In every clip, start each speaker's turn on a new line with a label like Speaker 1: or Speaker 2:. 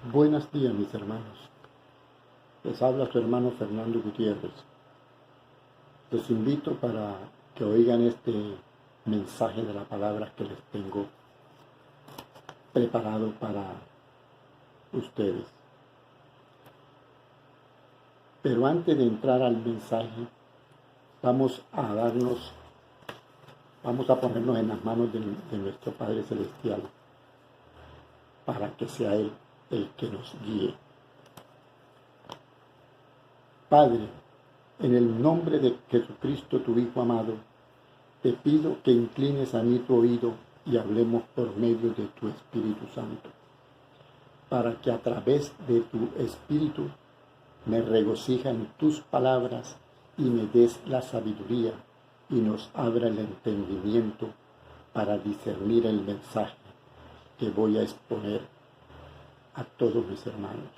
Speaker 1: Buenos días, mis hermanos. Les habla su hermano Fernando Gutiérrez. Les invito para que oigan este mensaje de la palabra que les tengo preparado para ustedes. Pero antes de entrar al mensaje, vamos a ponernos en las manos de nuestro Padre Celestial para que sea Él el que nos guíe. Padre, en el nombre de Jesucristo, tu Hijo amado, te pido que inclines a mí tu oído y hablemos por medio de tu Espíritu Santo, para que a través de tu Espíritu me regocija en tus palabras y me des la sabiduría y nos abra el entendimiento para discernir el mensaje que voy a exponer a todos mis hermanos.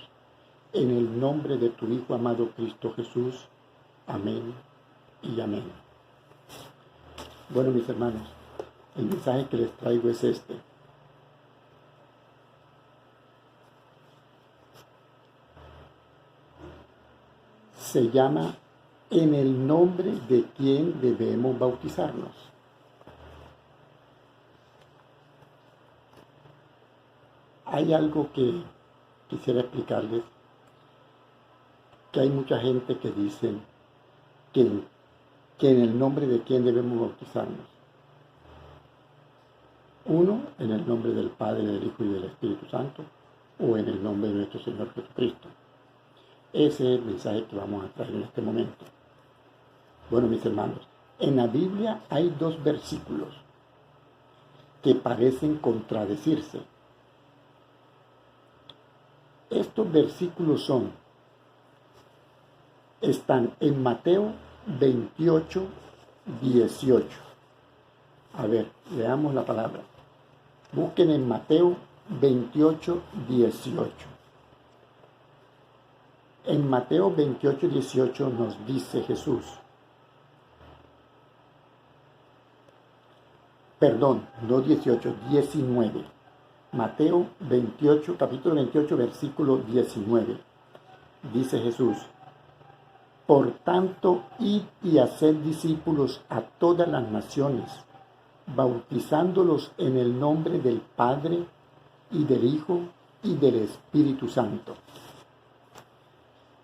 Speaker 1: En el nombre de tu Hijo amado Cristo Jesús. Amén y amén. Bueno, mis hermanos, el mensaje que les traigo es este. Se llama ¿en el nombre de quién debemos bautizarnos? Hay algo que quisiera explicarles, que hay mucha gente que dice que en el nombre de quién debemos bautizarnos. Uno, en el nombre del Padre, del Hijo y del Espíritu Santo, o en el nombre de nuestro Señor Jesucristo. Ese es el mensaje que vamos a traer en este momento. Bueno, mis hermanos, en la Biblia hay dos versículos que parecen contradecirse. Estos versículos están en Mateo 28, 18. A ver, leamos la palabra. Busquen en Mateo 28, 18. En Mateo 28, 18 nos dice Jesús. Perdón, no 18, 19. Mateo 28, capítulo 28, versículo 19. Dice Jesús: por tanto, id y haced discípulos a todas las naciones, bautizándolos en el nombre del Padre, y del Hijo, y del Espíritu Santo.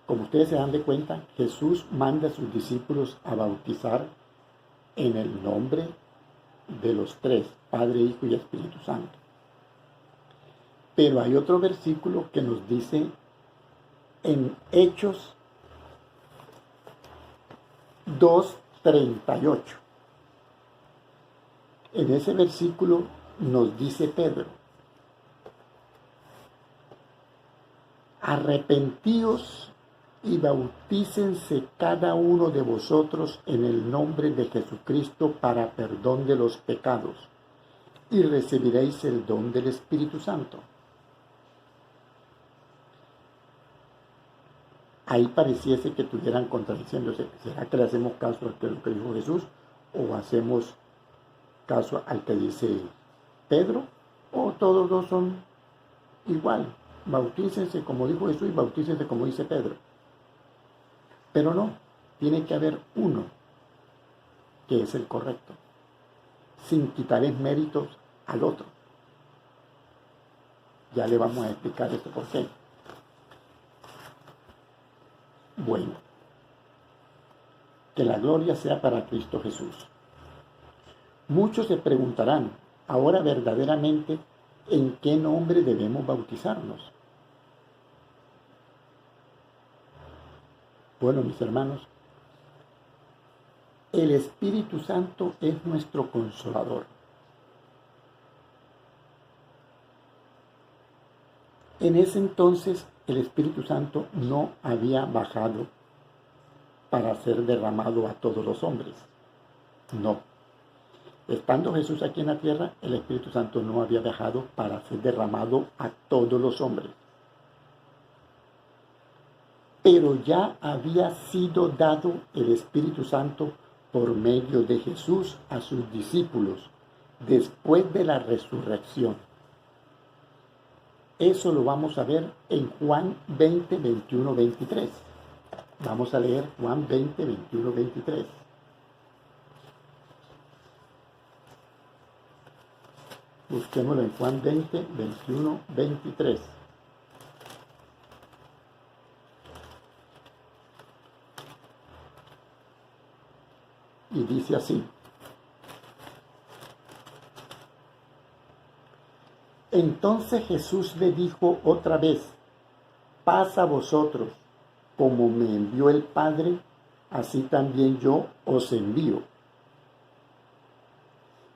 Speaker 1: Como ustedes se dan de cuenta, Jesús manda a sus discípulos a bautizar en el nombre de los tres, Padre, Hijo y Espíritu Santo. Pero hay otro versículo que nos dice en Hechos 2:38. En ese versículo nos dice Pedro: arrepentíos y bautícense cada uno de vosotros en el nombre de Jesucristo para perdón de los pecados, y recibiréis el don del Espíritu Santo. Ahí pareciese que estuvieran contradiciéndose. ¿Será que le hacemos caso a lo que dijo Jesús o hacemos caso al que dice Pedro? ¿O todos dos son igual? Bautícense como dijo Jesús y bautícense como dice Pedro. Pero no, tiene que haber uno que es el correcto, sin quitarles méritos al otro. Ya le vamos a explicar esto por qué. Bueno, que la gloria sea para Cristo Jesús. Muchos se preguntarán, ahora verdaderamente, ¿en qué nombre debemos bautizarnos? Bueno, mis hermanos, el Espíritu Santo es nuestro consolador. En ese entonces, el Espíritu Santo no había bajado para ser derramado a todos los hombres. No. Estando Jesús aquí en la tierra, el Espíritu Santo no había bajado para ser derramado a todos los hombres. Pero ya había sido dado el Espíritu Santo por medio de Jesús a sus discípulos después de la resurrección. Eso lo vamos a ver en Juan 20, 21, 23. Vamos a leer Juan 20, 21, 23. Busquémoslo en Juan 20, 21, 23. Y dice así: entonces Jesús le dijo otra vez: paz a vosotros, como me envió el Padre, así también yo os envío.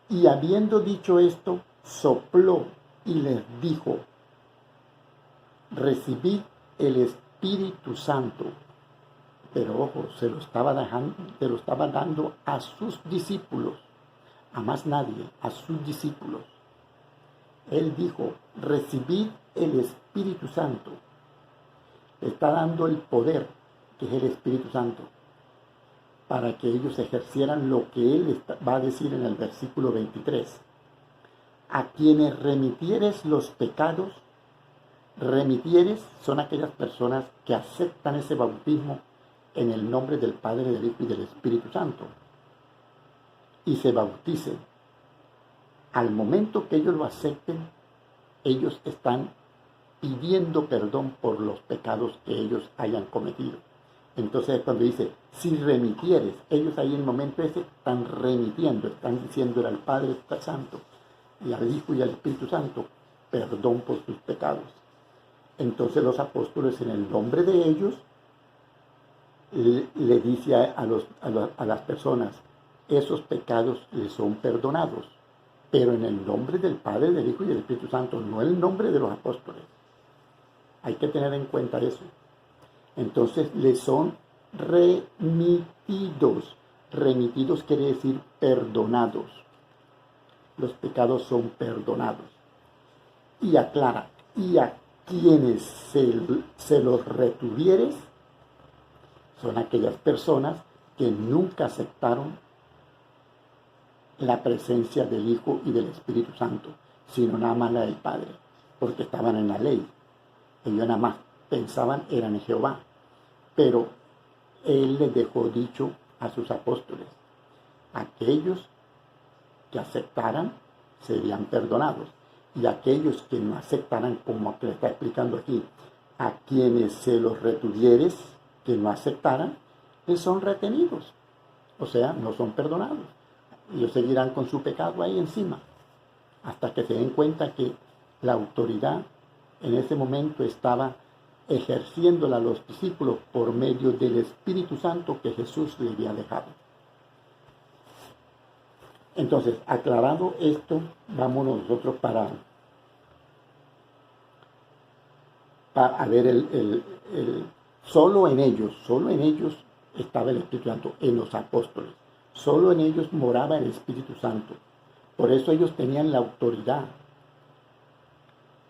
Speaker 1: Y habiendo dicho esto, sopló y les dijo: recibid el Espíritu Santo. Pero ojo, se lo estaba dando a sus discípulos, a más nadie, a sus discípulos. Él dijo: recibid el Espíritu Santo. Le está dando el poder, que es el Espíritu Santo, para que ellos ejercieran lo que Él va a decir en el versículo 23. A quienes remitieres los pecados, remitieres son aquellas personas que aceptan ese bautismo en el nombre del Padre, del Hijo y del Espíritu Santo, y se bauticen. Al momento que ellos lo acepten, ellos están pidiendo perdón por los pecados que ellos hayan cometido. Entonces cuando dice, si remitieres, ellos ahí en el momento ese están remitiendo, están diciéndole al Padre Santo y al Hijo y al Espíritu Santo perdón por sus pecados. Entonces los apóstoles, en el nombre de ellos, le dice a las personas, esos pecados les son perdonados, pero en el nombre del Padre, del Hijo y del Espíritu Santo, no el nombre de los apóstoles. Hay que tener en cuenta eso. Entonces les son remitidos. Remitidos quiere decir perdonados. Los pecados son perdonados. Y aclara, y a quienes se los retuvieres, son aquellas personas que nunca aceptaron la presencia del Hijo y del Espíritu Santo, sino nada más la del Padre, porque estaban en la ley. Ellos nada más pensaban eran en Jehová. Pero Él les dejó dicho a sus apóstoles: aquellos que aceptaran serían perdonados, y aquellos que no aceptaran, como le está explicando aquí, a quienes se los retuvieres, que no aceptaran, les son retenidos, o sea, no son perdonados. Ellos seguirán con su pecado ahí encima, hasta que se den cuenta que la autoridad en ese momento estaba ejerciéndola a los discípulos por medio del Espíritu Santo que Jesús le había dejado. Entonces, aclarado esto, vámonos nosotros para ver solo en ellos estaba el Espíritu Santo, en los apóstoles. Solo en ellos moraba el Espíritu Santo. Por eso ellos tenían la autoridad,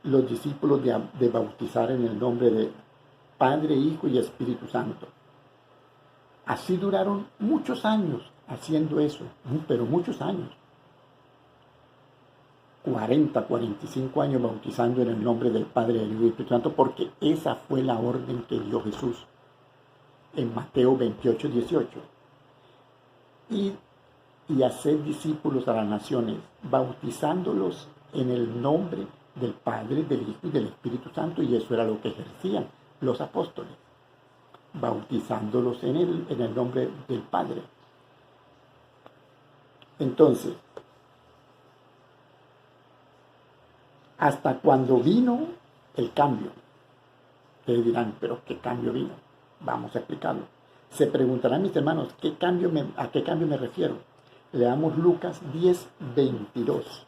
Speaker 1: los discípulos, de bautizar en el nombre de Padre, Hijo y Espíritu Santo. Así duraron muchos años haciendo eso, pero muchos años. 40, 45 años bautizando en el nombre del Padre, del Hijo y del Espíritu Santo, porque esa fue la orden que dio Jesús en Mateo 28, 18. Y hacer discípulos a las naciones, bautizándolos en el nombre del Padre, del Hijo y del Espíritu Santo, y eso era lo que ejercían los apóstoles, bautizándolos en el nombre del Padre. Entonces, hasta cuando vino el cambio, ustedes dirán, pero ¿qué cambio vino? Vamos a explicarlo. Se preguntarán mis hermanos, ¿a qué cambio me refiero? Leamos Lucas 10, 22.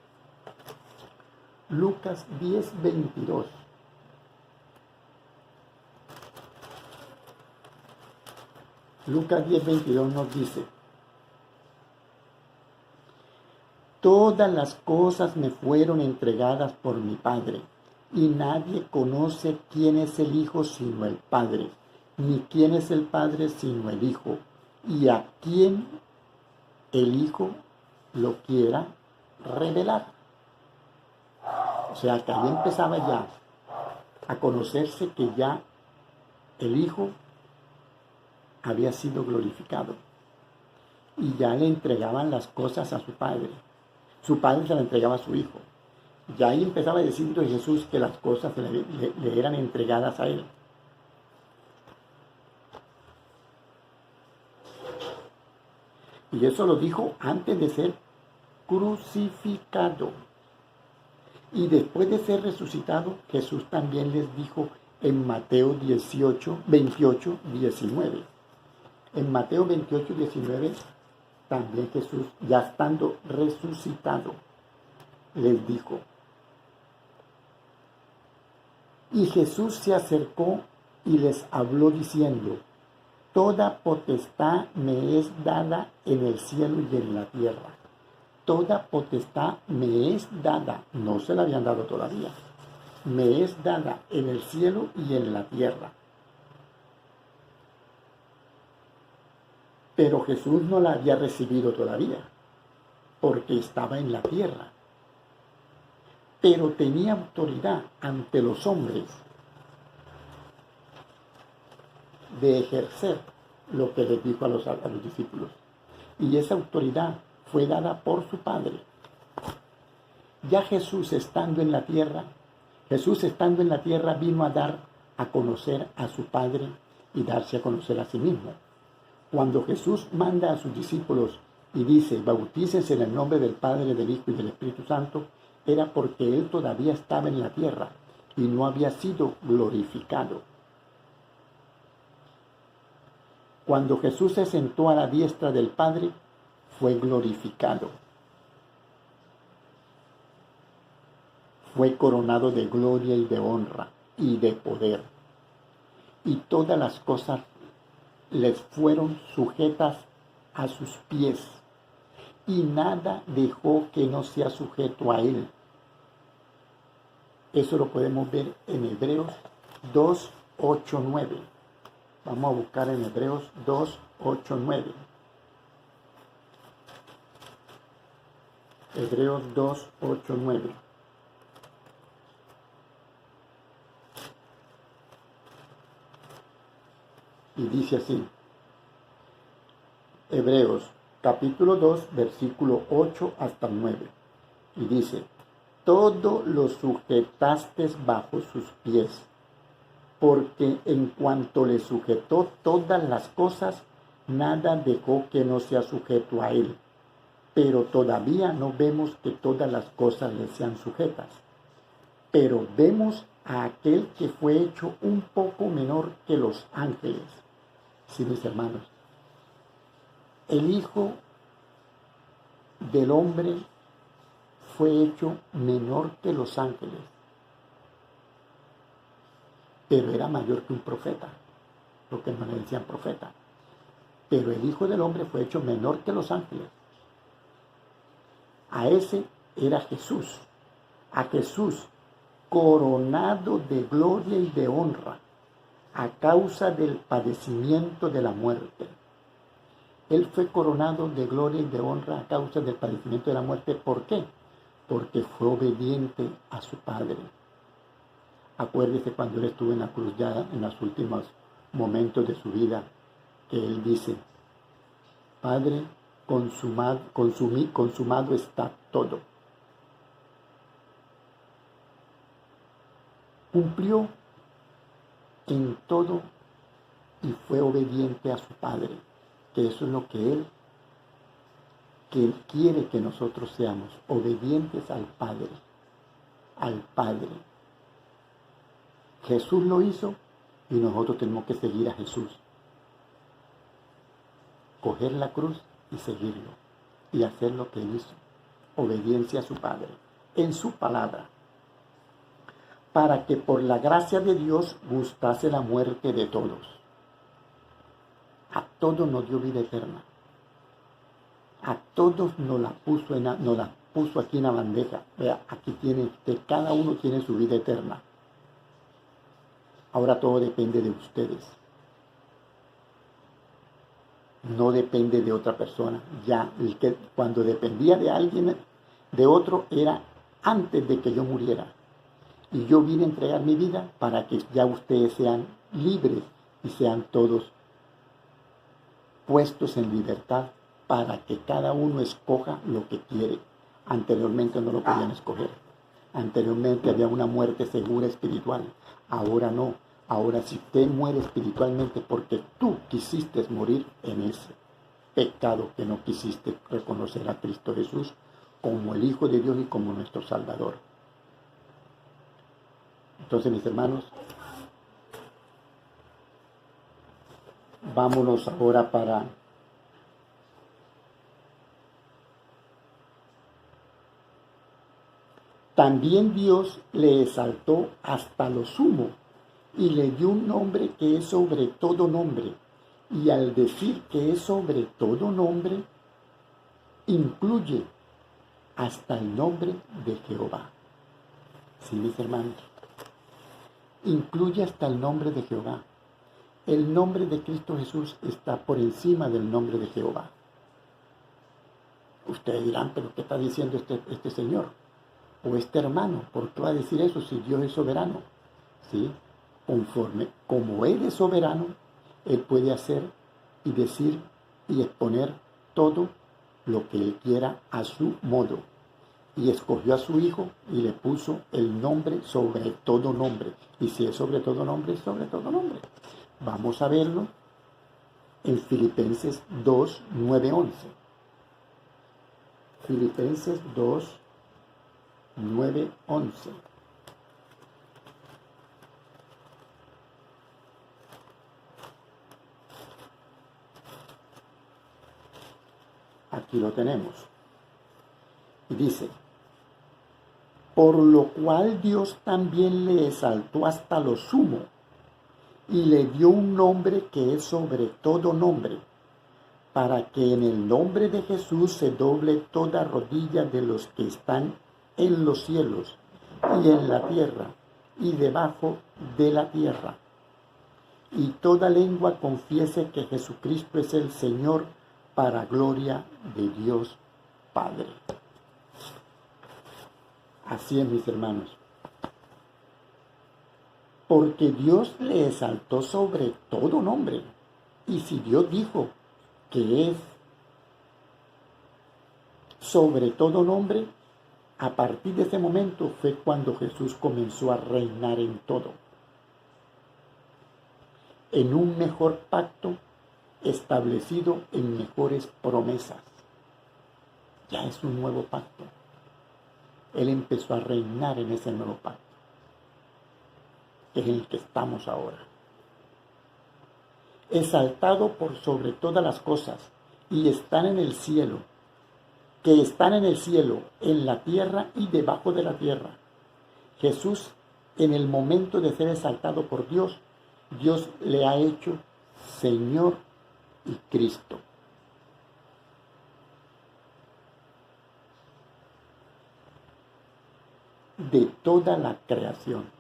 Speaker 1: Lucas 10, 22. Lucas 10, 22 nos dice: todas las cosas me fueron entregadas por mi Padre, y nadie conoce quién es el Hijo sino el Padre, ni quién es el Padre sino el Hijo, y a quien el Hijo lo quiera revelar. O sea que ahí empezaba ya a conocerse que ya el Hijo había sido glorificado y ya le entregaban las cosas a su Padre. Su Padre se las entregaba a su Hijo. Ya ahí empezaba diciendo Jesús que las cosas le eran entregadas a Él. Y eso lo dijo antes de ser crucificado. Y después de ser resucitado, Jesús también les dijo en Mateo 28, 19. En Mateo 28, 19, también Jesús, ya estando resucitado, les dijo. Y Jesús se acercó y les habló diciendo: toda potestad me es dada en el cielo y en la tierra. Toda potestad me es dada, no se la habían dado todavía, me es dada en el cielo y en la tierra. Pero Jesús no la había recibido todavía, porque estaba en la tierra. Pero tenía autoridad ante los hombres de ejercer lo que les dijo a los discípulos. Y esa autoridad fue dada por su Padre. Ya Jesús estando en la tierra vino a dar a conocer a su Padre y darse a conocer a sí mismo. Cuando Jesús manda a sus discípulos y dice: bautícense en el nombre del Padre, del Hijo y del Espíritu Santo, era porque Él todavía estaba en la tierra y no había sido glorificado. Cuando Jesús se sentó a la diestra del Padre, fue glorificado. Fue coronado de gloria y de honra y de poder. Y todas las cosas les fueron sujetas a sus pies. Y nada dejó que no sea sujeto a Él. Eso lo podemos ver en Hebreos 2, 8, 9. Vamos a buscar en Hebreos 2, 8, 9. Hebreos 2, 8, 9. Y dice así. Hebreos capítulo 2, versículo 8 hasta 9. Y dice: todo lo sujetaste bajo sus pies, porque en cuanto le sujetó todas las cosas, nada dejó que no sea sujeto a Él. Pero todavía no vemos que todas las cosas le sean sujetas. Pero vemos a aquel que fue hecho un poco menor que los ángeles. Sí, mis hermanos. El Hijo del Hombre fue hecho menor que los ángeles, pero era mayor que un profeta, porque no le decían profeta. Pero el Hijo del Hombre fue hecho menor que los ángeles. A ese era Jesús, a Jesús coronado de gloria y de honra a causa del padecimiento de la muerte. Él fue coronado de gloria y de honra a causa del padecimiento de la muerte. ¿Por qué? Porque fue obediente a su Padre. Acuérdese cuando Él estuvo en la cruz ya en los últimos momentos de su vida, que Él dice: Padre, consumado está todo. Cumplió en todo y fue obediente a su Padre, que eso es lo que Él quiere que nosotros seamos, obedientes al Padre, al Padre. Jesús lo hizo y nosotros tenemos que seguir a Jesús. Coger la cruz y seguirlo y hacer lo que Él hizo, obediencia a su Padre, en su palabra, para que por la gracia de Dios gustase la muerte de todos. A todos nos dio vida eterna. A todos nos la puso aquí en la bandeja. Vea, aquí tiene usted, cada uno tiene su vida eterna. Ahora todo depende de ustedes. No depende de otra persona. Ya, cuando dependía de alguien, de otro, era antes de que yo muriera. Y yo vine a entregar mi vida para que ya ustedes sean libres y sean todos puestos en libertad para que cada uno escoja lo que quiere. Anteriormente no lo podían escoger. Anteriormente había una muerte segura espiritual. Ahora no. Ahora si usted muere espiritualmente porque tú quisiste morir en ese pecado que no quisiste reconocer a Cristo Jesús como el Hijo de Dios y como nuestro Salvador. Entonces, mis hermanos, vámonos ahora para también Dios le exaltó hasta lo sumo y le dio un nombre que es sobre todo nombre. Y al decir que es sobre todo nombre, incluye hasta el nombre de Jehová. Sí, mis hermanos, incluye hasta el nombre de Jehová. El nombre de Cristo Jesús está por encima del nombre de Jehová. Ustedes dirán, pero ¿qué está diciendo este señor? O este hermano, ¿por qué va a decir eso si Dios es soberano? ¿Sí? Conforme, como Él es soberano, Él puede hacer y decir y exponer todo lo que Él quiera a su modo. Y escogió a su Hijo y le puso el nombre sobre todo nombre. Y si es sobre todo nombre, es sobre todo nombre. Vamos a verlo en Filipenses 2, 9, 11. Filipenses 2, 9, 11. Aquí lo tenemos. Y dice, por lo cual Dios también le exaltó hasta lo sumo y le dio un nombre que es sobre todo nombre, para que en el nombre de Jesús se doble toda rodilla de los que están en los cielos y en la tierra y debajo de la tierra, y toda lengua confiese que Jesucristo es el Señor, para gloria de Dios Padre. Así es, mis hermanos. Porque Dios le exaltó sobre todo nombre. Y si Dios dijo que es sobre todo nombre, a partir de ese momento fue cuando Jesús comenzó a reinar en todo. En un mejor pacto establecido en mejores promesas. Ya es un nuevo pacto. Él empezó a reinar en ese nuevo pacto, que es en el que estamos ahora. Exaltado por sobre todas las cosas, y están en el cielo, que están en el cielo, en la tierra y debajo de la tierra. Jesús, en el momento de ser exaltado por Dios, Dios le ha hecho Señor y Cristo. De toda la creación.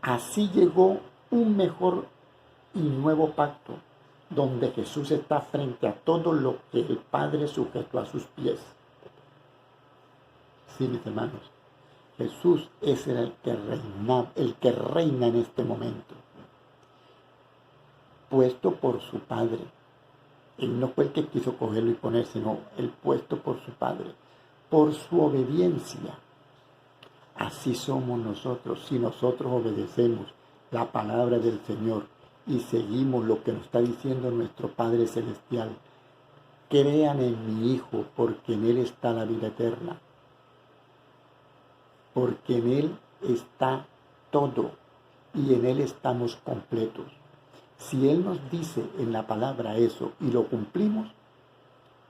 Speaker 1: Así llegó un mejor y nuevo pacto, donde Jesús está frente a todo lo que el Padre sujetó a sus pies. Sí, mis hermanos, Jesús es el que reina en este momento, puesto por su Padre. Él no fue el que quiso cogerlo y poner, sino el puesto por su Padre, por su obediencia. Así somos nosotros, si nosotros obedecemos la palabra del Señor y seguimos lo que nos está diciendo nuestro Padre Celestial. Crean en mi Hijo, porque en Él está la vida eterna. Porque en Él está todo y en Él estamos completos. Si Él nos dice en la palabra eso y lo cumplimos,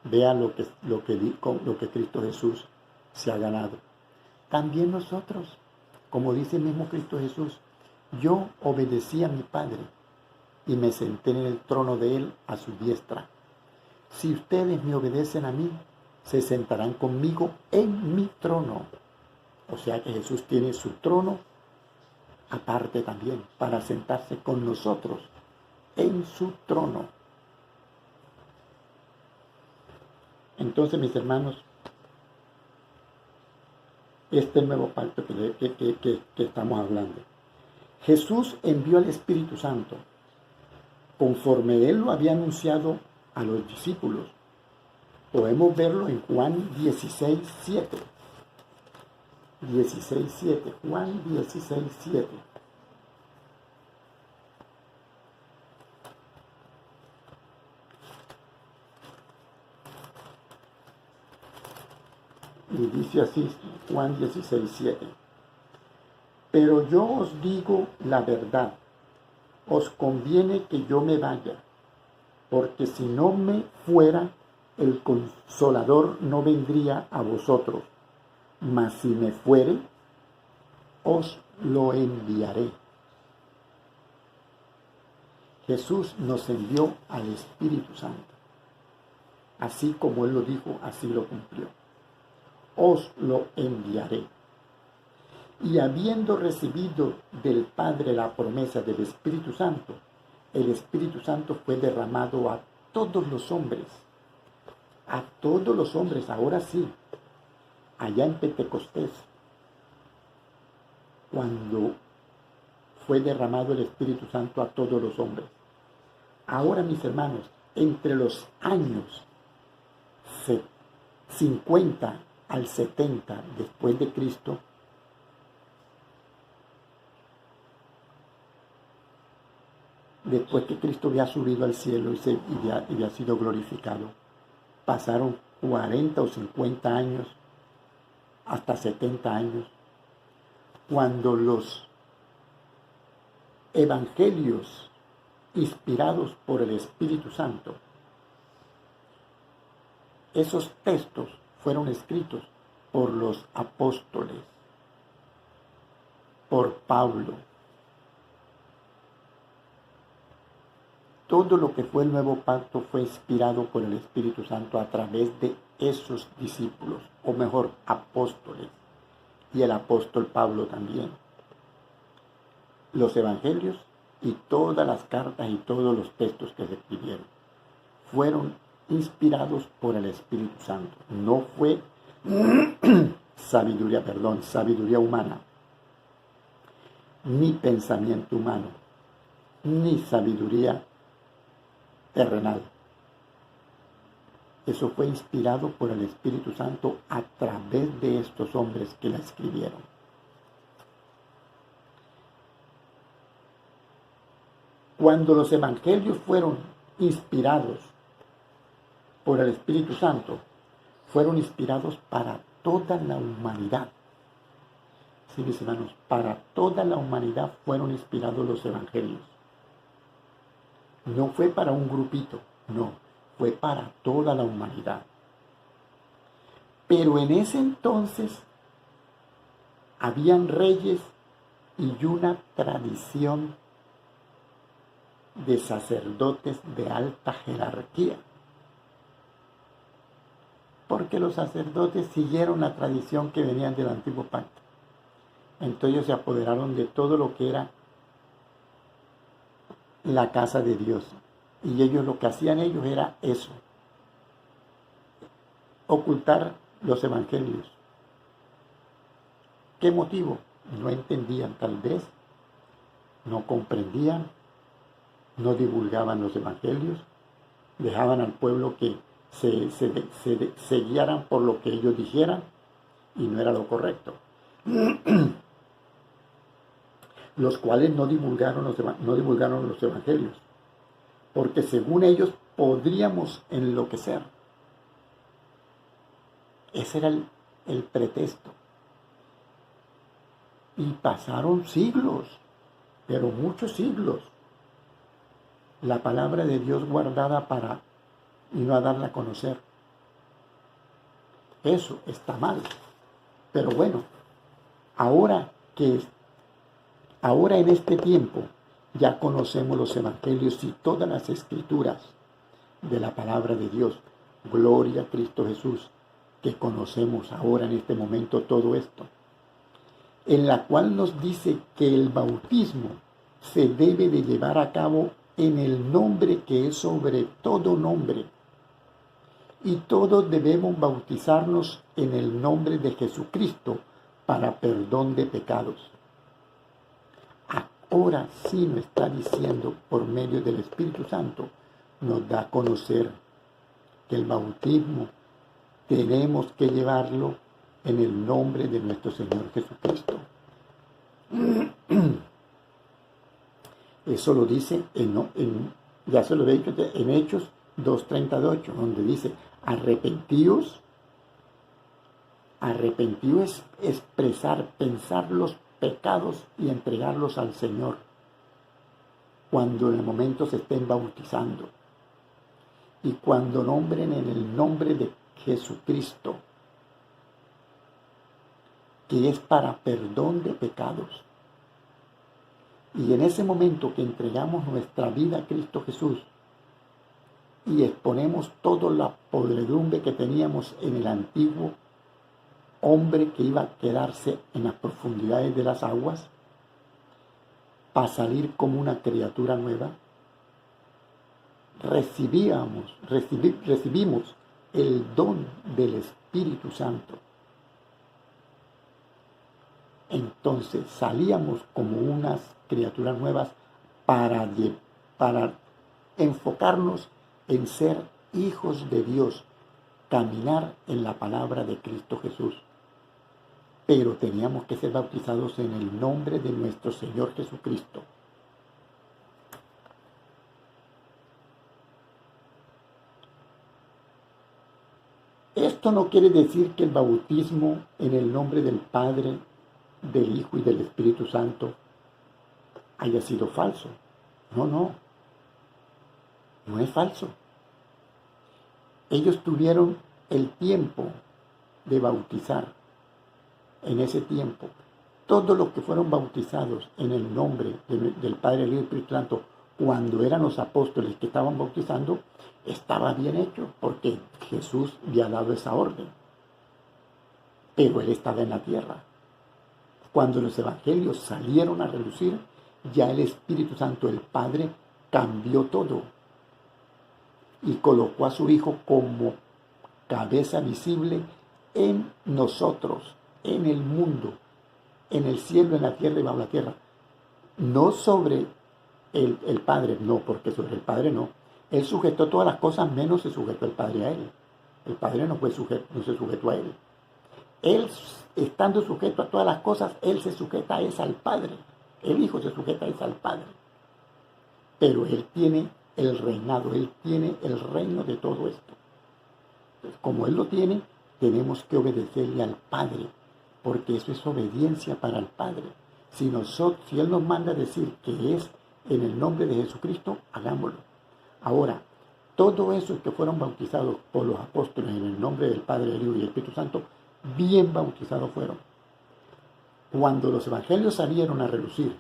Speaker 1: vean lo que Cristo Jesús se ha ganado. También nosotros, como dice el mismo Cristo Jesús, yo obedecí a mi Padre y me senté en el trono de Él a su diestra. Si ustedes me obedecen a mí, se sentarán conmigo en mi trono. O sea que Jesús tiene su trono aparte también, para sentarse con nosotros en su trono. Entonces, mis hermanos, este nuevo pacto que estamos hablando. Jesús envió al Espíritu Santo conforme Él lo había anunciado a los discípulos. Podemos verlo en Juan 16:7. 16:7. Juan 16:7. Y dice así, Juan 16:7. Pero yo os digo la verdad, os conviene que yo me vaya, porque si no me fuera, el Consolador no vendría a vosotros, mas si me fuere, os lo enviaré. Jesús nos envió al Espíritu Santo. Así como Él lo dijo, así lo cumplió. Os lo enviaré. Y habiendo recibido del Padre la promesa del Espíritu Santo, el Espíritu Santo fue derramado a todos los hombres. A todos los hombres, ahora sí, allá en Pentecostés, cuando fue derramado el Espíritu Santo a todos los hombres. Ahora, mis hermanos, entre los años 50 al 70 después de Cristo, después que Cristo había subido al cielo y había sido glorificado, pasaron 40 o 50 años, hasta 70 años, cuando los evangelios inspirados por el Espíritu Santo, esos textos fueron escritos por los apóstoles, por Pablo. Todo lo que fue el nuevo pacto fue inspirado por el Espíritu Santo a través de esos discípulos, o mejor, apóstoles, y el apóstol Pablo también. Los evangelios y todas las cartas y todos los textos que se escribieron fueron inspirados por el Espíritu Santo. No fue sabiduría humana, ni pensamiento humano, ni sabiduría terrenal. Eso fue inspirado por el Espíritu Santo a través de estos hombres que la escribieron. Cuando los evangelios fueron inspirados por el Espíritu Santo, fueron inspirados para toda la humanidad. Sí, mis hermanos, para toda la humanidad fueron inspirados los evangelios. No fue para un grupito, no, fue para toda la humanidad. Pero en ese entonces habían reyes y una tradición de sacerdotes de alta jerarquía. Porque los sacerdotes siguieron la tradición que venían del antiguo pacto. Entonces ellos se apoderaron de todo lo que era la casa de Dios. Y ellos lo que hacían era eso. Ocultar los evangelios. ¿Qué motivo? No entendían tal vez, no comprendían, no divulgaban los evangelios, dejaban al pueblo que se guiaran por lo que ellos dijeran y no era lo correcto. Los cuales no divulgaron los evangelios, porque según ellos podríamos enloquecer. Ese era el pretexto. Y pasaron siglos, pero muchos siglos, la palabra de Dios guardada para y no a darla a conocer. Eso está mal. Pero bueno, ahora en este tiempo ya conocemos los evangelios y todas las escrituras de la palabra de Dios. Gloria a Cristo Jesús, que conocemos ahora en este momento todo esto, en la cual nos dice que el bautismo se debe de llevar a cabo en el nombre que es sobre todo nombre. Y todos debemos bautizarnos en el nombre de Jesucristo para perdón de pecados. Ahora sí nos está diciendo por medio del Espíritu Santo, nos da a conocer que el bautismo tenemos que llevarlo en el nombre de nuestro Señor Jesucristo. Eso lo dice ya se lo he dicho en Hechos 2:38, donde dice, arrepentíos es expresar, pensar los pecados y entregarlos al Señor cuando en el momento se estén bautizando. Y cuando nombren en el nombre de Jesucristo, que es para perdón de pecados. Y en ese momento que entregamos nuestra vida a Cristo Jesús y exponemos toda la podredumbre que teníamos en el antiguo hombre que iba a quedarse en las profundidades de las aguas, para salir como una criatura nueva, recibimos el don del Espíritu Santo. Entonces salíamos como unas criaturas nuevas para enfocarnos en ser hijos de Dios, caminar en la palabra de Cristo Jesús. Pero teníamos que ser bautizados en el nombre de nuestro Señor Jesucristo. Esto no quiere decir que el bautismo en el nombre del Padre, del Hijo y del Espíritu Santo haya sido falso. No es falso. Ellos tuvieron el tiempo de bautizar. En ese tiempo, todos los que fueron bautizados en el nombre del Padre, del Hijo y del Espíritu Santo, cuando eran los apóstoles que estaban bautizando, estaba bien hecho, porque Jesús había dado esa orden. Pero Él estaba en la tierra. Cuando los evangelios salieron a relucir, ya el Espíritu Santo, el Padre, cambió todo y colocó a su Hijo como cabeza visible en nosotros, en el mundo, en el cielo, en la tierra y bajo la tierra. No sobre el Padre, no, porque sobre el Padre no. Él sujetó todas las cosas, menos se sujetó el Padre a Él. El Padre no se sujetó a Él. Él, estando sujeto a todas las cosas, Él se sujeta a eso al Padre. El Hijo se sujeta a eso al Padre. Pero Él tiene el reinado, Él tiene el reino de todo esto. Entonces, como Él lo tiene, tenemos que obedecerle al Padre, porque eso es obediencia para el Padre. Si Él nos manda a decir que es en el nombre de Jesucristo, hagámoslo. Ahora, todos esos que fueron bautizados por los apóstoles en el nombre del Padre, del Hijo y del Espíritu Santo, bien bautizados fueron. Cuando los evangelios salieron a relucir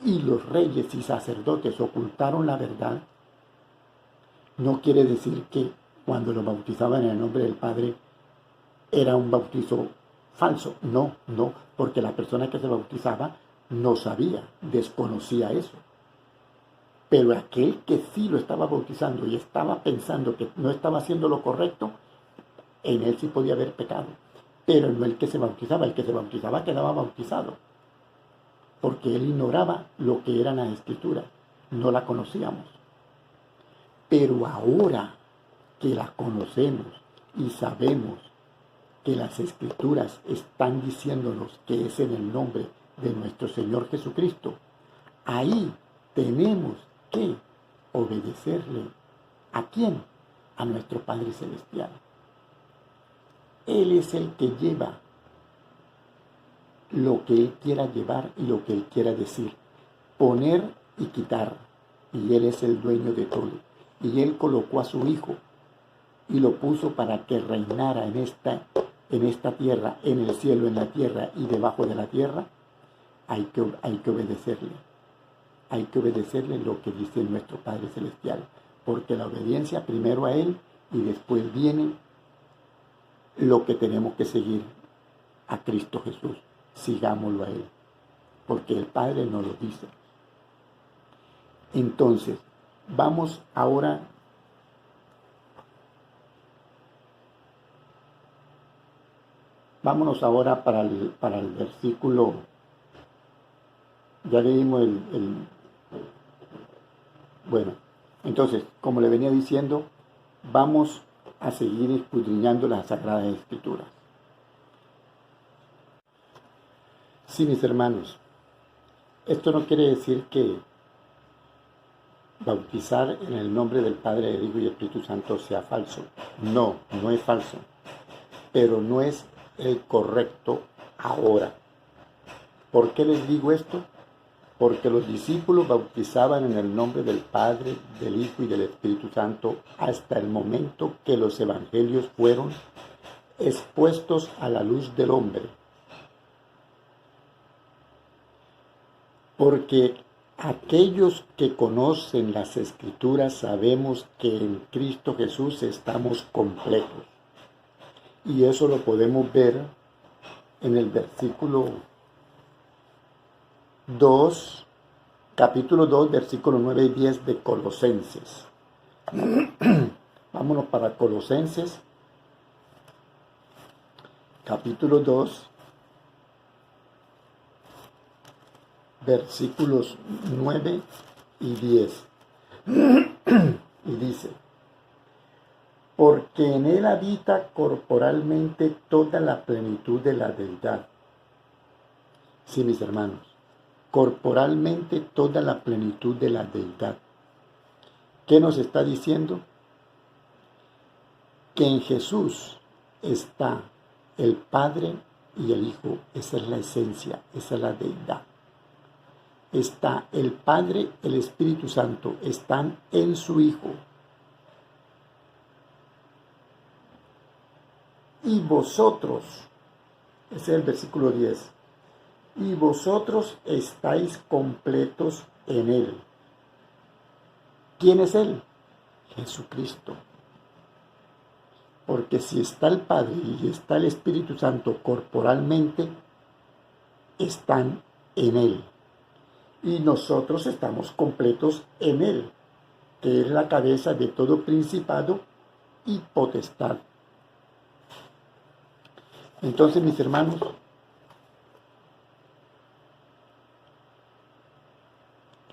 Speaker 1: y los reyes y sacerdotes ocultaron la verdad, no quiere decir que cuando los bautizaban en el nombre del Padre era un bautizo falso. No, porque la persona que se bautizaba no sabía, desconocía eso. Pero aquel que sí lo estaba bautizando y estaba pensando que no estaba haciendo lo correcto, en él sí podía haber pecado. Pero no el que se bautizaba quedaba bautizado, porque él ignoraba lo que eran las Escrituras, no la conocíamos. Pero ahora que la conocemos y sabemos que las Escrituras están diciéndonos que es en el nombre de nuestro Señor Jesucristo, ahí tenemos que obedecerle. ¿A quién? A nuestro Padre Celestial. Él es el que lleva lo que Él quiera llevar y lo que Él quiera decir, poner y quitar, y Él es el dueño de todo. Y Él colocó a su Hijo y lo puso para que reinara en esta tierra, en el cielo, en la tierra y debajo de la tierra. Hay que obedecerle. Hay que obedecerle lo que dice nuestro Padre Celestial, porque la obediencia primero a Él y después viene lo que tenemos que seguir, a Cristo Jesús. Sigámoslo a Él, porque el Padre nos lo dice. Entonces, vamos ahora Vámonos ahora para el versículo, ya leímos bueno, entonces, como le venía diciendo, vamos a seguir escudriñando las Sagradas Escrituras. Sí, mis hermanos, esto no quiere decir que bautizar en el nombre del Padre, del Hijo y del Espíritu Santo sea falso. No, no es falso, pero no es el correcto ahora. ¿Por qué les digo esto? Porque los discípulos bautizaban en el nombre del Padre, del Hijo y del Espíritu Santo hasta el momento que los evangelios fueron expuestos a la luz del hombre. Porque aquellos que conocen las Escrituras sabemos que en Cristo Jesús estamos completos. Y eso lo podemos ver en el versículo 2, capítulo 2, versículos 9 y 10 de Colosenses. Vámonos para Colosenses, capítulo 2, versículos 9 y 10. Y dice: porque en él habita corporalmente toda la plenitud de la deidad. Sí, mis hermanos, corporalmente toda la plenitud de la deidad. ¿Qué nos está diciendo? Que en Jesús está el Padre y el Hijo. Esa es la esencia, esa es la deidad. Está el Padre, el Espíritu Santo, están en su Hijo. Y vosotros, ese es el versículo 10, y vosotros estáis completos en Él. ¿Quién es Él? Jesucristo. Porque si está el Padre y está el Espíritu Santo corporalmente, están en Él. Y nosotros estamos completos en Él, que es la cabeza de todo principado y potestad. Entonces, mis hermanos,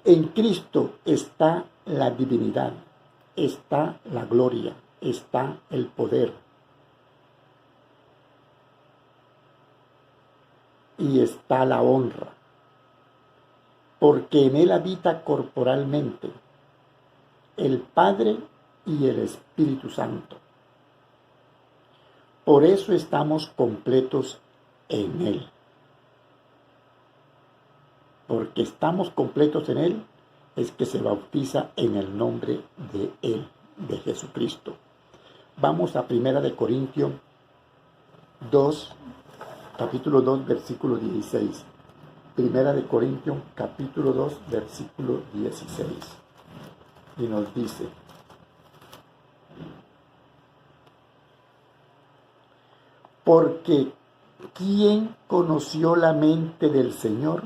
Speaker 1: en Cristo está la divinidad, está la gloria, está el poder. Y está la honra. Porque en Él habita corporalmente el Padre y el Espíritu Santo. Por eso estamos completos en Él. Porque estamos completos en Él, es que se bautiza en el nombre de Él, de Jesucristo. Vamos a 1 Corintios 2, capítulo 2, versículo 16. 1 Corintios, capítulo 2, versículo 16. Y nos dice: porque ¿quién conoció la mente del Señor?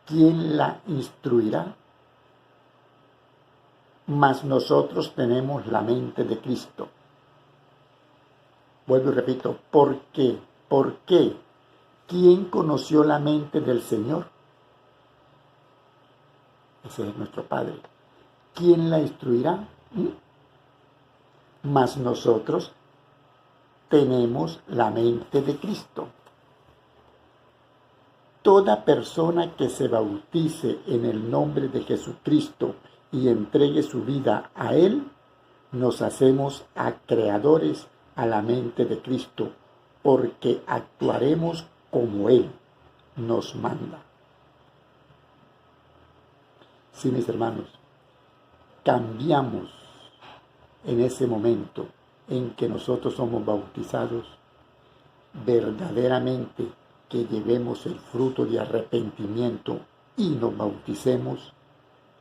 Speaker 1: ¿Quién la instruirá? Mas nosotros tenemos la mente de Cristo. Vuelvo y repito, ¿por qué? ¿Por qué? ¿Quién conoció la mente del Señor? Ese es nuestro Padre. ¿Quién la instruirá? Mas nosotros tenemos la mente de Cristo. Toda persona que se bautice en el nombre de Jesucristo y entregue su vida a Él, nos hacemos acreedores a la mente de Cristo, porque actuaremos como Él nos manda. Sí, mis hermanos, cambiamos en ese momento en que nosotros somos bautizados, verdaderamente que llevemos el fruto de arrepentimiento y nos bauticemos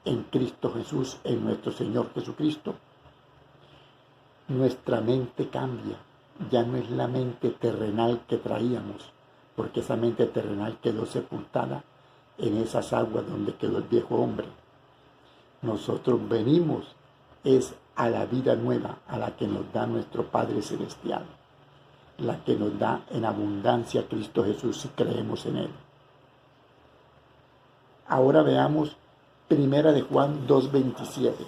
Speaker 1: en Cristo Jesús, en nuestro Señor Jesucristo. Nuestra mente cambia, ya no es la mente terrenal que traíamos, porque esa mente terrenal quedó sepultada en esas aguas donde quedó el viejo hombre. Nosotros venimos es a la vida nueva, a la que nos da nuestro Padre Celestial. la que nos da en abundancia Cristo Jesús si creemos en Él. Ahora veamos 1 de Juan 2:27.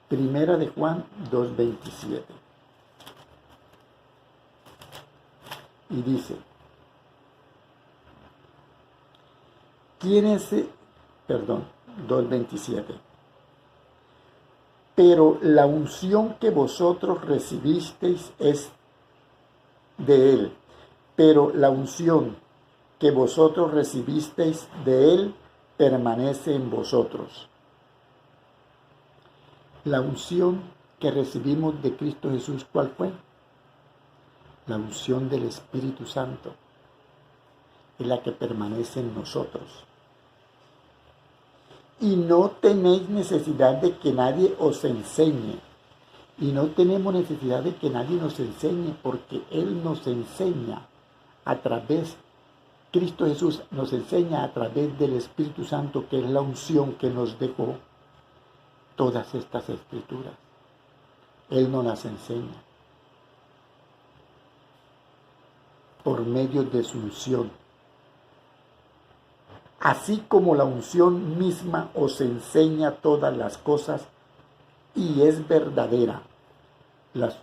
Speaker 1: 1 de Juan 2:27. Y dice, ¿quién es? 2:27. Pero la unción que vosotros recibisteis es de Él. Pero la unción que vosotros recibisteis de Él permanece en vosotros. La unción que recibimos de Cristo Jesús, ¿cuál fue? La unción del Espíritu Santo es la que permanece en nosotros. Y no tenéis necesidad de que nadie os enseñe. Y no tenemos necesidad de que nadie nos enseñe, porque Él nos enseña a través, Cristo Jesús nos enseña a través del Espíritu Santo, que es la unción que nos dejó todas estas escrituras. Él nos las enseña por medio de su unción. Así como la unción misma os enseña todas las cosas y es verdadera. La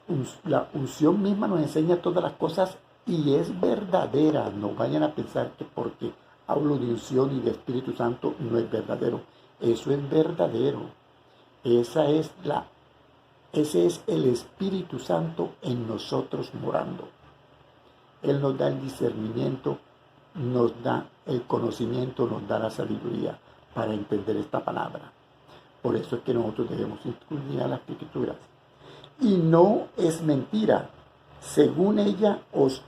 Speaker 1: unción misma nos enseña todas las cosas y es verdadera. No vayan a pensar que porque hablo de unción y de Espíritu Santo no es verdadero. Eso es verdadero. Ese es el Espíritu Santo en nosotros morando. Él nos da el discernimiento, nos da el conocimiento, nos da la sabiduría para entender esta palabra. Por eso es que nosotros debemos escudriñar las Escrituras. Y no es mentira, según ella os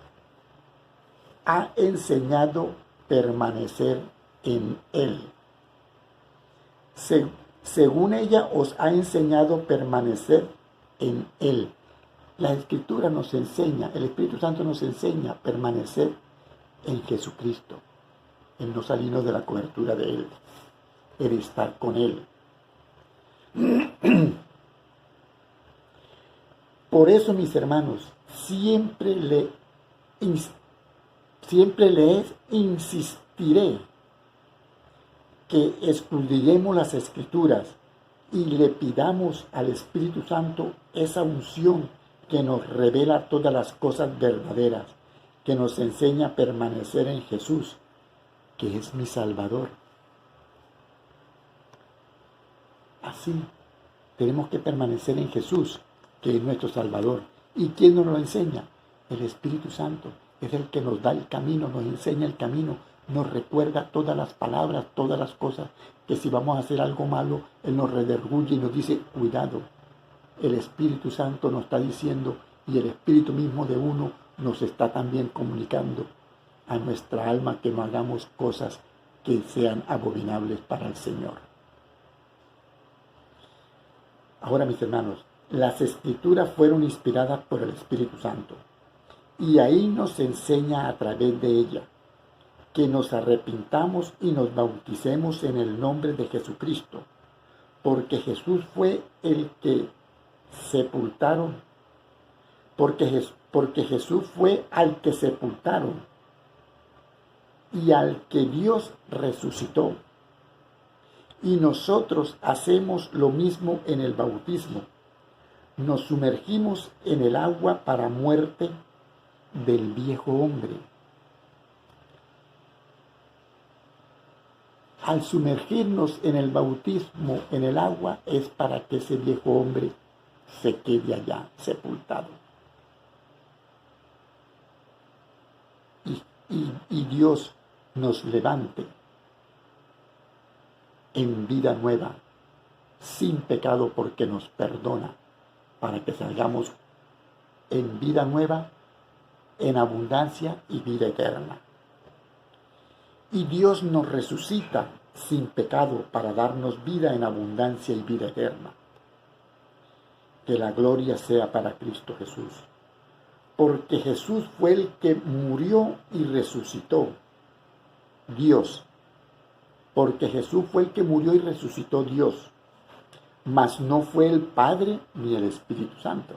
Speaker 1: ha enseñado permanecer en Él. Según ella os ha enseñado permanecer en Él. La Escritura nos enseña, el Espíritu Santo nos enseña a permanecer en Jesucristo, en no salirnos de la cobertura de Él, en estar con Él. Por eso, mis hermanos, siempre les insistiré que escudriñemos las Escrituras y le pidamos al Espíritu Santo esa unción que nos revela todas las cosas verdaderas, que nos enseña a permanecer en Jesús, que es mi Salvador. Así, tenemos que permanecer en Jesús, que es nuestro Salvador. ¿Y quién nos lo enseña? El Espíritu Santo. Es el que nos da el camino, nos enseña el camino, nos recuerda todas las palabras, todas las cosas, que si vamos a hacer algo malo, Él nos redarguye y nos dice, cuidado. El Espíritu Santo nos está diciendo, y el Espíritu mismo de uno nos está también comunicando a nuestra alma que no hagamos cosas que sean abominables para el Señor. Ahora, mis hermanos, las Escrituras fueron inspiradas por el Espíritu Santo, y ahí nos enseña a través de ella que nos arrepintamos y nos bauticemos en el nombre de Jesucristo, porque Jesús fue el que sepultaron, porque Jesús fue al que sepultaron y al que Dios resucitó. Y nosotros hacemos lo mismo en el bautismo. Nos sumergimos en el agua para muerte del viejo hombre. Al sumergirnos en el bautismo, en el agua, es para que ese viejo hombre se quede allá, sepultado. Y Dios nos levante en vida nueva, sin pecado, porque nos perdona, para que salgamos en vida nueva, en abundancia y vida eterna. Y Dios nos resucita sin pecado para darnos vida en abundancia y vida eterna. Que la gloria sea para Cristo Jesús. Porque Jesús fue el que murió y resucitó. Dios. Porque Jesús fue el que murió y resucitó Dios. Mas no fue el Padre ni el Espíritu Santo.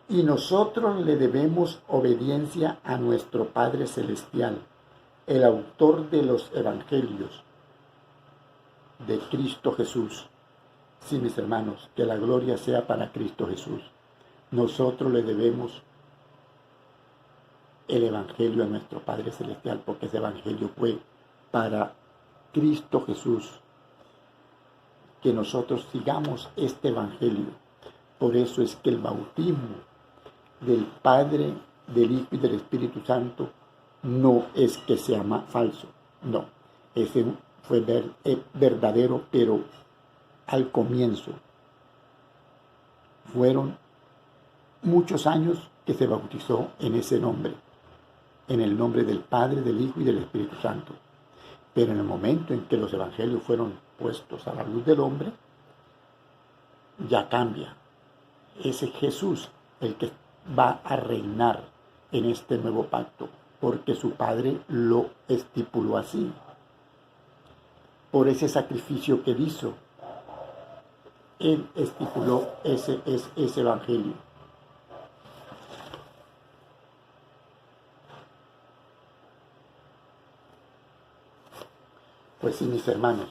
Speaker 1: Y nosotros le debemos obediencia a nuestro Padre Celestial, el autor de los evangelios de Cristo Jesús. Sí, mis hermanos, que la gloria sea para Cristo Jesús. Nosotros le debemos el evangelio a nuestro Padre Celestial, porque ese evangelio fue para Cristo Jesús. Que nosotros sigamos este evangelio. Por eso es que el bautismo del Padre, del Hijo y del Espíritu Santo no es que sea falso, no, ese fue verdadero, pero al comienzo fueron muchos años que se bautizó en ese nombre, en el nombre del Padre, del Hijo y del Espíritu Santo. Pero en el momento en que los evangelios fueron puestos a la luz del hombre, ya cambia. Ese Jesús el que va a reinar en este nuevo pacto, porque su Padre lo estipuló así. Por ese sacrificio que hizo, Él estipuló ese evangelio. Pues sí, mis hermanos,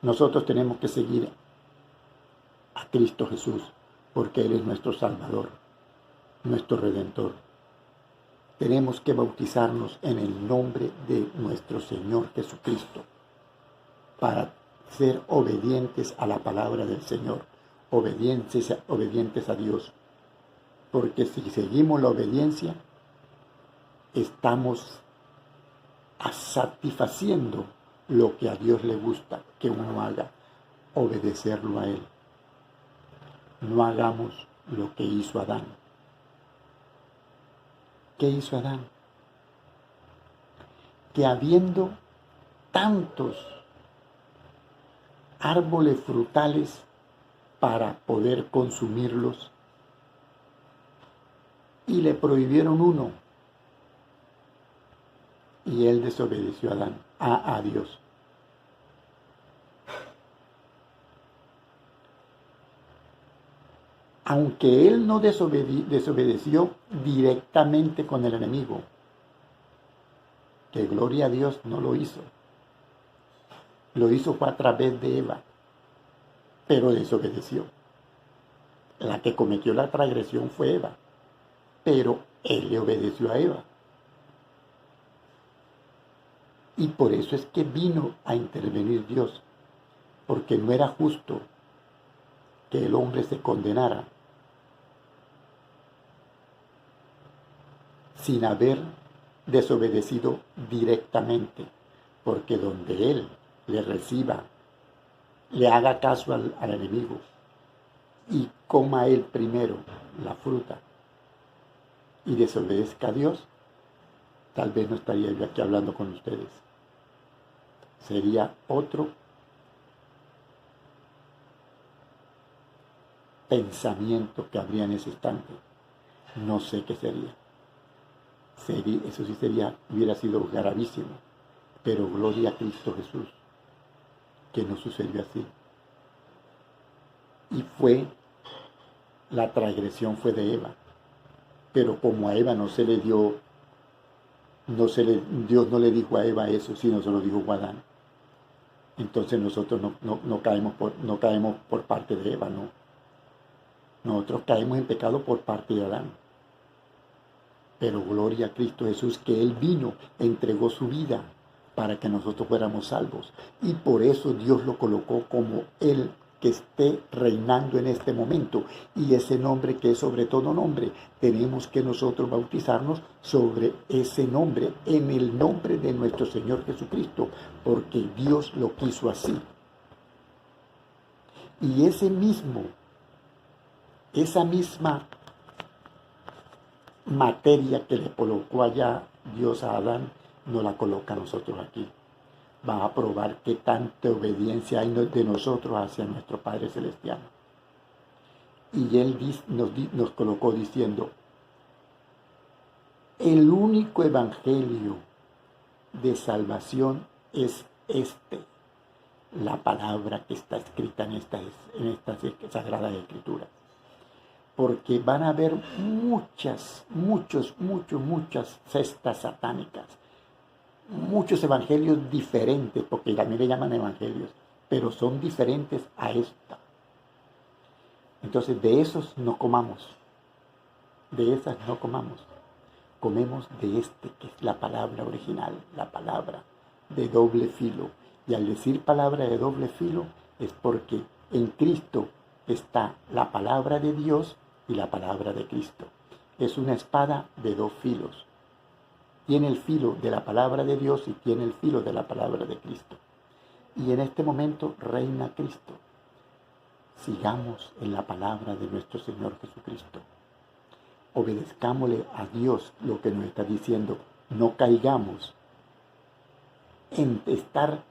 Speaker 1: nosotros tenemos que seguir a Cristo Jesús, porque Él es nuestro Salvador, nuestro Redentor. Tenemos que bautizarnos en el nombre de nuestro Señor Jesucristo, para ser obedientes a la palabra del Señor, obedientes a Dios. Porque si seguimos la obediencia, estamos satisfaciendo lo que a Dios le gusta que uno haga, obedecerlo a Él. No hagamos lo que hizo Adán. ¿Qué hizo Adán? Que habiendo tantos árboles frutales para poder consumirlos, y le prohibieron uno, y él desobedeció a Dios. Aunque él no desobedeció directamente con el enemigo, que gloria a Dios no lo hizo. Lo hizo fue a través de Eva, pero desobedeció. La que cometió la transgresión fue Eva, pero él le obedeció a Eva. Y por eso es que vino a intervenir Dios, porque no era justo que el hombre se condenara sin haber desobedecido directamente, porque donde él le reciba, le haga caso al enemigo y coma él primero la fruta y desobedezca a Dios, tal vez no estaría yo aquí hablando con ustedes. Sería otro pensamiento que habría en ese instante. No sé qué sería. Eso sí hubiera sido gravísimo. Pero gloria a Cristo Jesús, que no sucedió así. Y la transgresión fue de Eva. Pero como a Eva no se le dio, Dios no le dijo a Eva eso, sino se lo dijo a Adán. Entonces nosotros no caemos por parte de Eva, no. Nosotros caemos en pecado por parte de Adán. Pero gloria a Cristo Jesús, que Él vino, entregó su vida para que nosotros fuéramos salvos. Y por eso Dios lo colocó como el que esté reinando en este momento. Y ese nombre que es sobre todo nombre, tenemos que nosotros bautizarnos sobre ese nombre, en el nombre de nuestro Señor Jesucristo, porque Dios lo quiso así. Y esa misma materia que le colocó allá Dios a Adán, nos la coloca a nosotros aquí. Va a probar qué tanta obediencia hay de nosotros hacia nuestro Padre Celestial. Y Él nos colocó diciendo, el único evangelio de salvación es la palabra que está escrita en estas Sagradas Escrituras. porque van a haber muchas cestas satánicas, muchos evangelios diferentes, porque también le llaman evangelios, pero son diferentes a esta. Entonces de esos no comamos, de esas no comamos. Comemos de este, que es la palabra original, la palabra de doble filo. Y al decir palabra de doble filo es porque en Cristo está la palabra de Dios y la palabra de Cristo. Es una espada de dos filos. Tiene el filo de la palabra de Dios y tiene el filo de la palabra de Cristo. Y en este momento reina Cristo. Sigamos en la palabra de nuestro Señor Jesucristo. Obedezcámosle a Dios lo que nos está diciendo. No caigamos en estar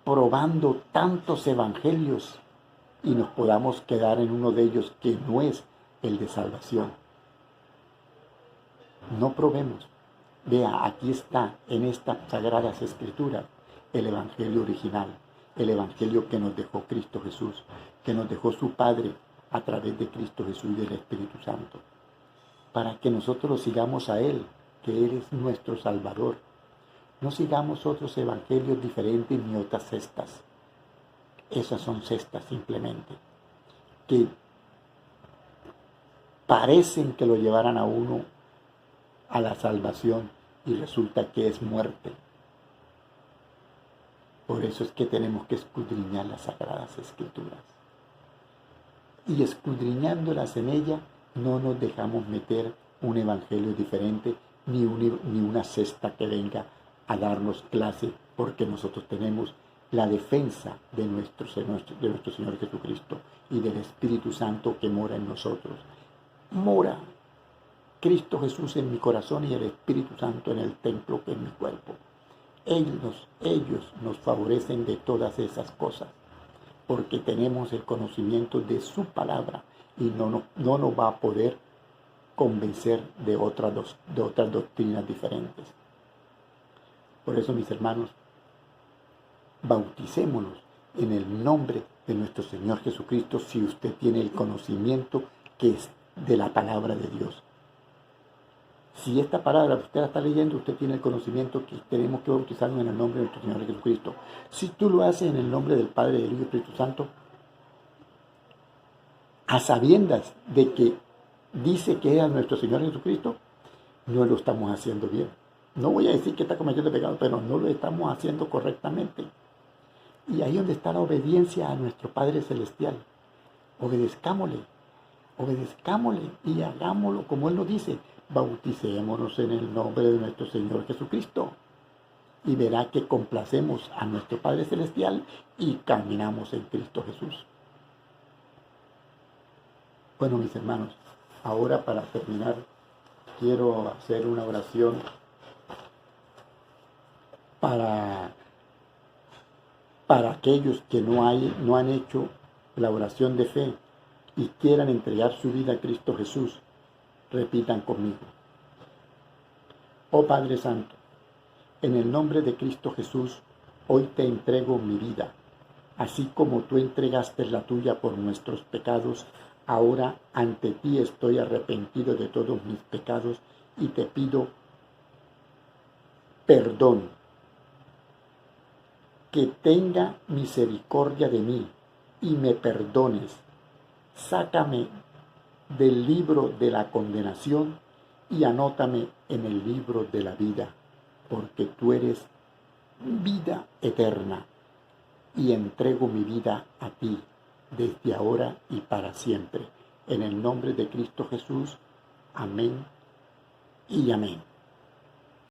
Speaker 1: probando tantos evangelios y nos podamos quedar en uno de ellos que no es el de salvación. No probemos. Vea, aquí está en estas sagradas escrituras el evangelio original, el evangelio que nos dejó Cristo Jesús, que nos dejó su Padre a través de Cristo Jesús y del Espíritu Santo, para que nosotros sigamos a Él, que Él es nuestro Salvador. No sigamos otros evangelios diferentes ni otras cestas. Esas son cestas simplemente, que parecen que lo llevaran a uno a la salvación y resulta que es muerte. Por eso es que tenemos que escudriñar las Sagradas Escrituras. Y escudriñándolas en ella, no nos dejamos meter un evangelio diferente ni una cesta que venga a darnos clase, porque nosotros tenemos la defensa de nuestro Señor Jesucristo y del Espíritu Santo que mora en nosotros. Mora Cristo Jesús en mi corazón y el Espíritu Santo en el templo que es mi cuerpo. Ellos nos favorecen de todas esas cosas, porque tenemos el conocimiento de su palabra y no nos va a poder convencer de otras doctrinas diferentes. Por eso, mis hermanos, bauticémonos en el nombre de nuestro Señor Jesucristo si usted tiene el conocimiento que es de la palabra de Dios. Si esta palabra usted la está leyendo, usted tiene el conocimiento que tenemos que bautizarnos en el nombre de nuestro Señor Jesucristo. Si tú lo haces en el nombre del Padre, del Hijo y del Espíritu Santo, a sabiendas de que dice que es nuestro Señor Jesucristo, no lo estamos haciendo bien. No voy a decir que está cometiendo pecado, pero no lo estamos haciendo correctamente. Y ahí es donde está la obediencia a nuestro Padre Celestial. Obedezcámosle y hagámoslo como Él nos dice. Bauticémonos en el nombre de nuestro Señor Jesucristo. Y verá que complacemos a nuestro Padre Celestial y caminamos en Cristo Jesús. Bueno, mis hermanos, ahora para terminar, quiero hacer una oración para aquellos que no han hecho la oración de fe y quieran entregar su vida a Cristo Jesús. Repitan conmigo. Oh Padre Santo, en el nombre de Cristo Jesús, hoy te entrego mi vida. Así como tú entregaste la tuya por nuestros pecados, ahora ante ti estoy arrepentido de todos mis pecados y te pido perdón. Que tenga misericordia de mí y me perdones. Sácame del libro de la condenación y anótame en el libro de la vida, porque tú eres vida eterna y entrego mi vida a ti desde ahora y para siempre. En el nombre de Cristo Jesús. Amén y amén.